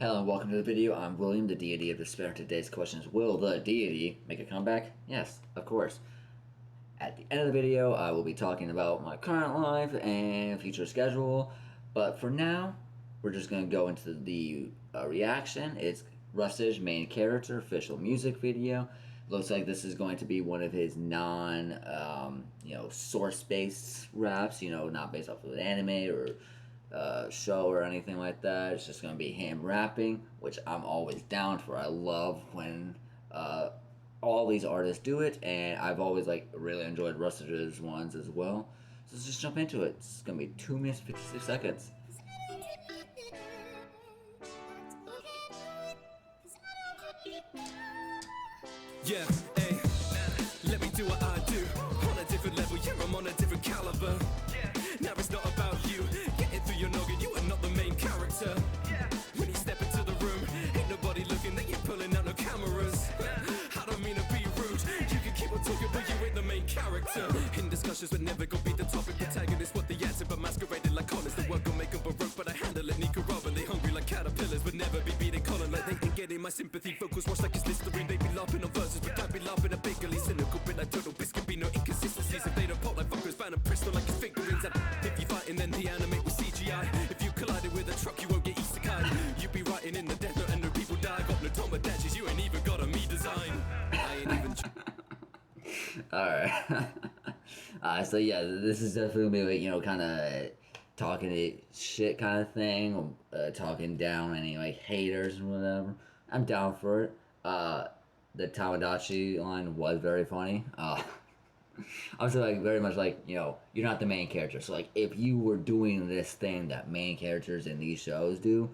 Hello and welcome to the video. I'm William, the deity of despair. Today's question is, will the deity make a comeback? Yes, of course. At the end of the video, I will be talking about my current life and future schedule. But for now, we're just going to go into the reaction. It's RUSTAGE main character, official music video. Looks like this is going to be one of his source-based raps, not based off of an anime or show or anything like that. It's just gonna be him rapping, which I'm always down for. I love when all these artists do it, and I've always really enjoyed Rustage's ones as well. So let's just jump into it. It's gonna be 2 minutes 56 seconds. Yeah, hey, let me do what I do. On a different level, yeah, I'm on a different caliber. Now it's not about you. Getting through your noggin, you are not the main character. When you step into the room, ain't nobody looking, they ain't pulling out no cameras. I don't mean to be rude. You can keep on talking, but you ain't the main character. In discussions, we're never gonna be the topic. Protagonist, what the answer, but masqueraded like honest. The work gon' make them baroque, but I handle it Nico Robin. They hungry like caterpillars, but never be beating Colin. Like they ain't getting my sympathy. Focus, watch like it's Listerine. They be laughing on verses, but I be laughing at biggerly. Cynical, bit like total biscuit, be no inconsistencies. If they don't pop like fuckers, ban and Bristol like your figurines. If you fighting, then they animate with CGI. If you collided with a truck, you won't get isekai. You be writing in the death note and the people die. Got no tomodachi, you ain't even got a me design. I ain't even. Alright. So yeah, this is definitely kind of talking shit kind of thing, talking down any haters and whatever. I'm down for it. The Tomodachi line was very funny. Also, very much you're not the main character. So, if you were doing this thing that main characters in these shows do,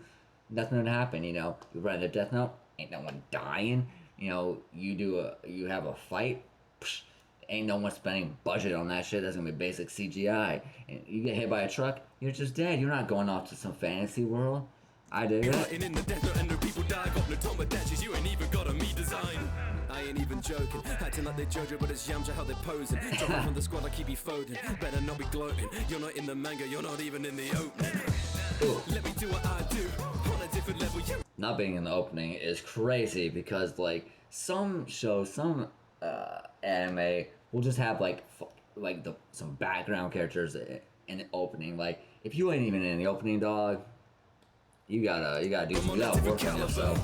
nothing would happen, You write a death note, ain't no one dying. You have a fight, psh, ain't no one spending budget on that shit. That's gonna be basic CGI. And you get hit by a truck, you're just dead. You're not going off to some fantasy world. I did that. In the death note and the people die. Got no tomodachi, you ain't even got a me design. I ain't even joking, acting like they're Jojo, but it's Yamcha how they're posing. Dropping from the squad like he be Foden. Better not be gloating. You're not in the manga, you're not even in the opening. Let me do what I do on a different level. Yeah. Not being in the opening is crazy because some shows, some anime will just have some background characters in the opening. If you ain't even in the opening, dog, you gotta work on yourself.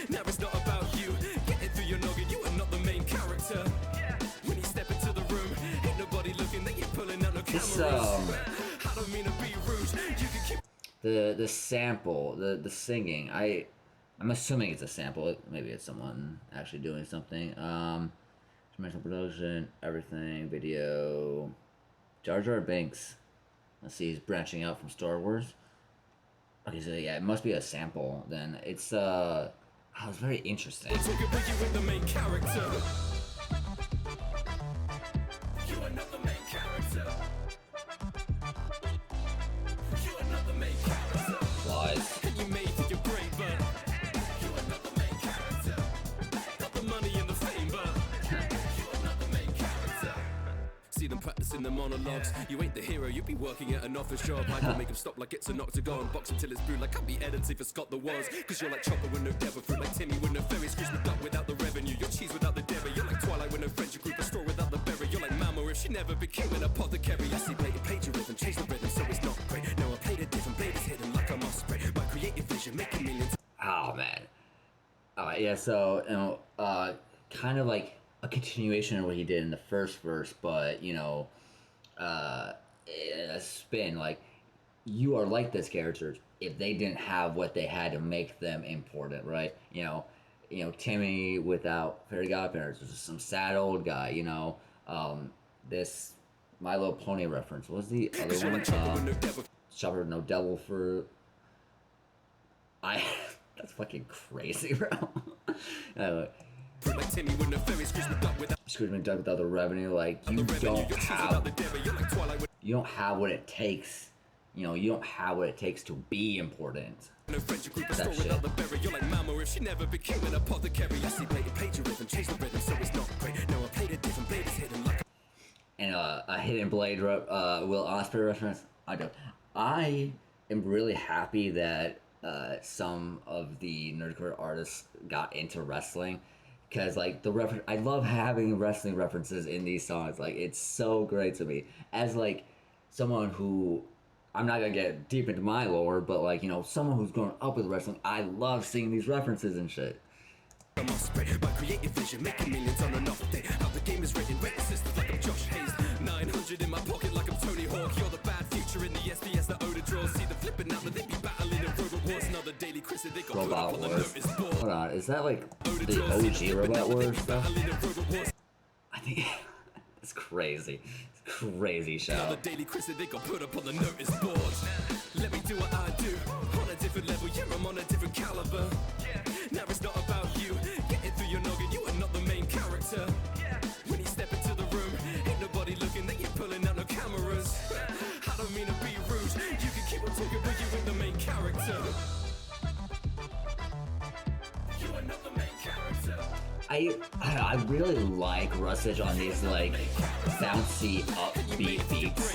Now it's not about you. Getting through your noggin, you are not the main character. When you step into the room, ain't nobody looking, they ain't pulling out no cameras. I don't mean to be rude. You can keep the sample, the singing. I'm assuming it's a sample. Maybe it's someone actually doing something. Commercial production, everything, video. Jar Jar Binks. Let's see, he's branching out from Star Wars. Okay, so yeah, it must be a sample. Then it's it's very interesting. Talking about you with the main character. You are not the main character. You are not the main character. Lies. And you made for your brain, but you are not the main character. Got the money and the fame, but you are not the main character. See them practicing the monologues. You ain't the hero, you be working at an office job. I can make them stop like it's an octagon. Box until it's blue, like I'll be editing for Scott the Was. Cause you're like Chopper with no devil fruit, like Timmy with no ferry. Screws with duck without the revenue. Your cheese without the dairy. You're like Twilight with no friendship group, a straw without the berry. You're like Mama if she never became an apothecary. I see blatant plagiarism, change the rhythm, so it's not great. No, I played a different blade is hidden like I'm osprey. My creative vision, making millions. Oh man. Alright, yeah, so kind of like a continuation of what he did in the first verse, but a spin. You are like this character if they didn't have what they had to make them important, right? Timmy without fairy godparents was just some sad old guy. This My Little Pony reference. What was the other one? Chopper with no devil fruit. That's fucking crazy, bro. Scrooge McDuck without the revenue, you don't have what it takes. You don't have what it takes to be important. No friendship group, a store without the berry. You're like Mama if she never became an apothecary. I see blatant plagiarism, change the rhythm, so it's not great. No, I played a different blade is hidden like and a hidden blade Will Ospreay reference. I am really happy that some of the nerdcore artists got into wrestling, because like the reference, I love having wrestling references in these songs. Like it's so great to me as like someone who, I'm not gonna get deep into my lore, but like, you know, someone who's grown up with wrestling, I love seeing these references and shit. I'm off spread my creative vision, making millions on an off day. How the game is written, rate systems like I'm Josh Hayes. 900 in my pocket like I'm Tony Hawk. You're the bad future in the SBS, the Oda draws. See the flipping out, but they be battling in Robot Wars. Another daily Chris, they got put up on the notice board. Hold on, is that like the OG Robot Wars stuff? I think it's crazy. It's crazy show. Another daily Chris, they got put up on the notice boards. Let me do what I do on a different level. Yeah, I'm on a different caliber. Now it's not about you. Getting through your noggin, you are not the main character. When you step into the room, ain't nobody looking, they ain't pulling out no cameras. I don't mean to be rude. You can keep on talking, but you ain't the main character. You are not the main character. I really like Rustage on these like bouncy upbeat beats.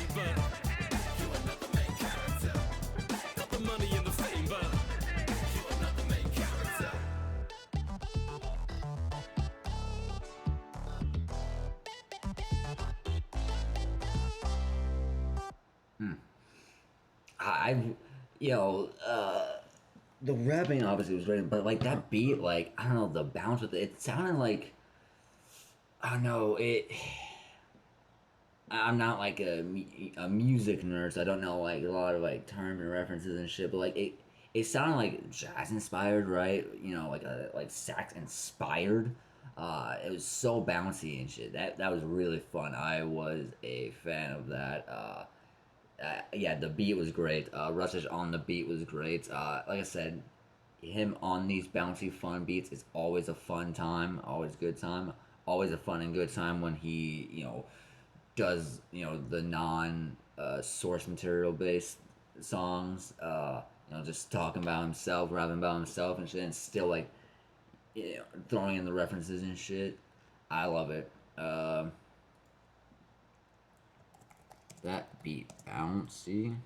You know, the rapping obviously was great, but like that beat, like I don't know, the bounce with it sounded like, I don't know, I'm not like a music nerd, so I don't know like a lot of like term and references and shit, but like it sounded like jazz inspired, right? You know, like sax inspired. It was so bouncy and shit. That was really fun. I was a fan of that. Yeah, the beat was great. Rustage on the beat was great. Like I said, him on these bouncy, fun beats is always a fun time, always good time, always a fun and good time when he, you know, does, you know, the non source material based songs. You know, just talking about himself, rapping about himself and shit, and still like, you know, throwing in the references and shit. I love it. That beat bouncy.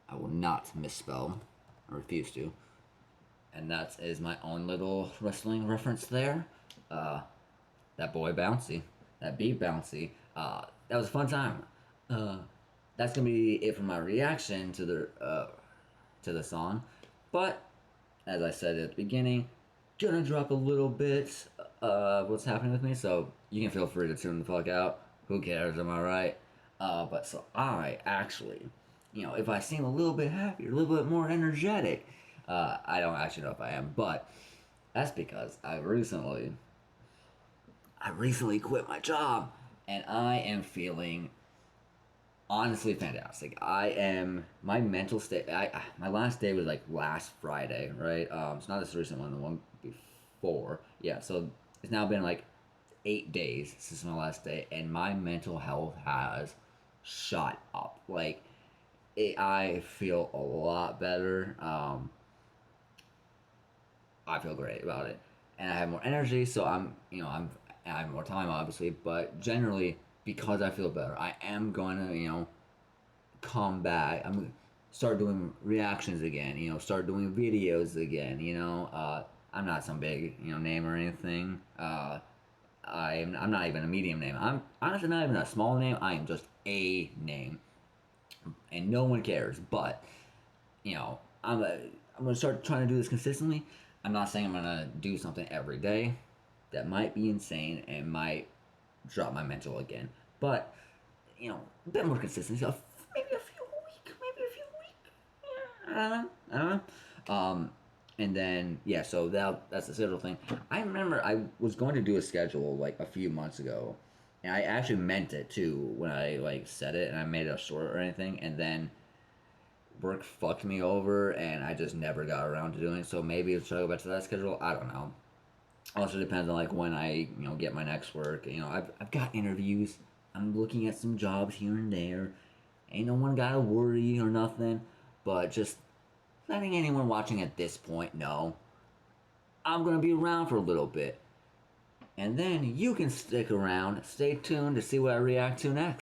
I will not misspell. I refuse to. And that is my own little wrestling reference there. That boy bouncy. That beat bouncy. That was a fun time. That's gonna be it for my reaction to the song. But as I said at the beginning, gonna drop a little bit of what's happening with me, so you can feel free to tune the fuck out. Who cares, am I right? But so I actually, you know, if I seem a little bit happier, a little bit more energetic, I don't actually know if I am, but that's because I recently quit my job, and I am feeling honestly fantastic. My mental state, my last day was like last Friday, right? It's not this recent one, the one before. Yeah, so it's now been like 8 days since my last day, and my mental health has shot up. Like, I feel a lot better. I feel great about it, and I have more energy. So I have more time, obviously, but generally, because I feel better, I am going to, you know, come back. I'm gonna start doing reactions again. You know, start doing videos again. You know, I'm not some big, you know, name or anything. I'm not even a medium name. I'm honestly not even a small name. I am just a name, and no one cares. But you know, I'm gonna start trying to do this consistently. I'm not saying I'm gonna do something every day. That might be insane and might drop my mental again. But you know, a bit more consistency. Maybe a few a week. Maybe a few a week. Yeah, I don't know. And then yeah, so that's the schedule thing. I remember I was going to do a schedule like a few months ago, and I actually meant it too when I like said it, and I made it short or anything, and then work fucked me over, and I just never got around to doing it. So maybe I'll try to go back to that schedule. I don't know. Also depends on like when I get my next work. You know, I've got interviews. I'm looking at some jobs here and there. Ain't no one gotta worry or nothing, but just letting anyone watching at this point know I'm gonna be around for a little bit. And then you can stick around, stay tuned to see what I react to next.